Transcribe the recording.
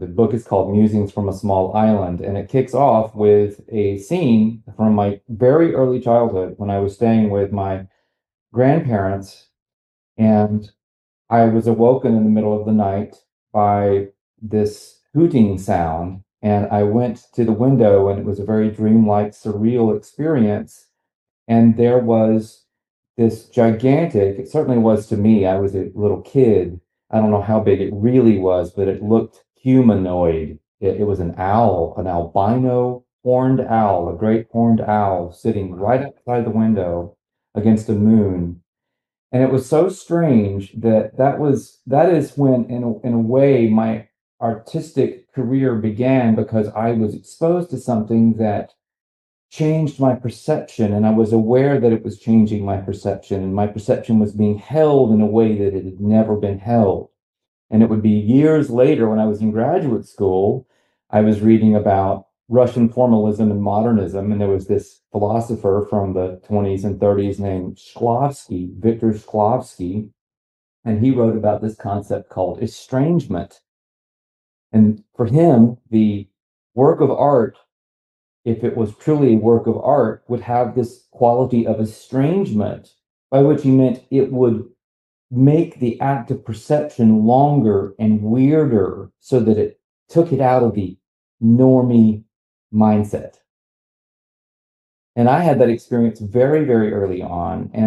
The book is called Musings from a Small Island, and it kicks off with a scene from my very early childhood when I was staying with my grandparents, and I was awoken in the middle of the night by this hooting sound. And I went to the window, and it was a very dreamlike, surreal experience. And there was this gigantic, it certainly was to me, I was a little kid. I don't know how big it really was, but it looked humanoid. It was an owl, an albino horned owl, a great horned owl sitting right outside the window against a moon. And it was so strange that that is when in a way my artistic career began, because I was exposed to something that changed my perception, and I was aware that it was changing my perception, and my perception was being held in a way that it had never been held. And it would be years later, when I was in graduate school, I was reading about Russian formalism and modernism, and there was this philosopher from the 20s and 30s named Shklovsky, Viktor Shklovsky, and he wrote about this concept called estrangement. And for him, the work of art, if it was truly a work of art, would have this quality of estrangement, by which he meant it would make the act of perception longer and weirder so that it took it out of the normie mindset. And I had that experience very, very early on. And